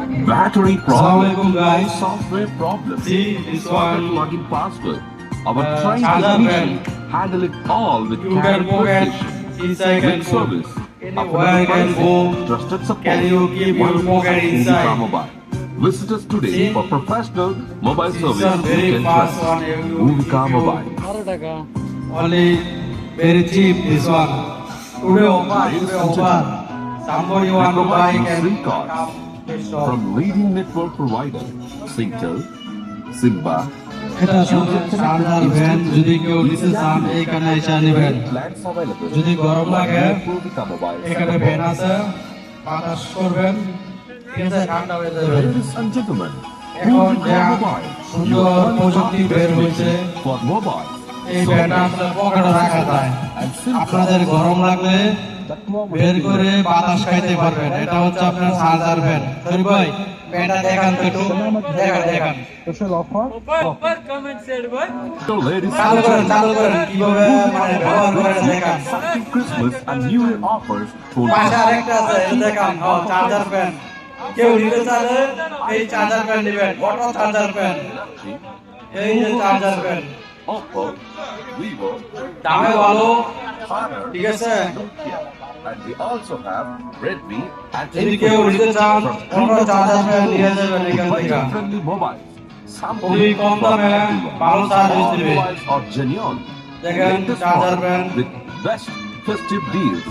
Battery Assalamualaikum, problem, guys. software problem, See, this forgot one, login password. Our trained charger technician pen. handle it all with You care can and pocket, precision. inside can Quick put service, anywhere can go. trusted support. Can you keep your pocket inside? Movika Mobile. Visit us today See? for professional mobile This service is very you can fast trust. one. Movika If you- Mobile. Only very cheap this one. Today offer, Ladies today and offer. gentlemen, Somebody we want to buy provide can SIM cards come to store. from leading network provider Singtel, Simba, এটা শুধু charger van যদি কেউ নিতে চান এইখানে এসে নেবেন plans available. যদি গরম লাগে Movika Mobile. এখানে ভ্যান আছে বাতাস করবেন ঠিক আছে ঠান্ডা হয়ে যাবে Ladies and gentlemen, এখন যা Movika Mobile. সুন্দর প্রযুক্তি বের হয়েছে For mobile. এই ভ্যানটা আসলে পকেটে রাখা যায় আপনাদের গরম লাগলে বের করে বাতাস খাইতে পারবেন এটা হচ্ছে আপনার চার্জার ভ্যান শরীফ ভাই ভ্যানটা দেখান তো একটু দেখান So ladies চালু and করেন gentlemen, কিভাবে মানে ব্যবহার করেন দেখান exciting Christmas and New Year offers for পাশে আরেকটা আছে এটা দেখান চার্জার ফ্যান কেউ নিতে চাইলে এই চার্জার ফ্যান নেবেন অটো চার্জার ফ্যান এই যে চার্জার ফ্যান Oppo, Vivo, দামে ভালো Honor, ঠিক আছে Nokia, and we also have Redmi and যদি কেউ নিতে চান অটো চার্জার ফ্যান নিয়ে যাবেন এখান থেকে budget-friendly mobiles. Some খুবই কম দামে ভালো সার্ভিস দিবে mobiles are genuine. দেখেন Latest charger model fan with best festive deals.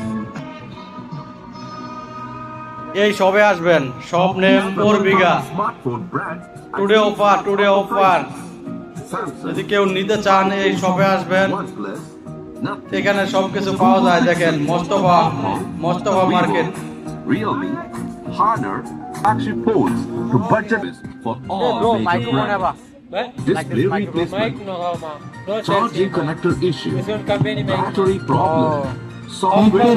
এই সবে আসবেন সব নেম বিঘা Smartphone brands. Today offer Samsung, যদি কেউ নিতে চান এই সবে আসবেন OnePlus, Nothing, এখানে সবকিছু পাওয়া যায় দেখেন Mostafa market Realme, Honor, flagship phones to budget for all major brands. Display replacement, charging connector issue, battery problem, software.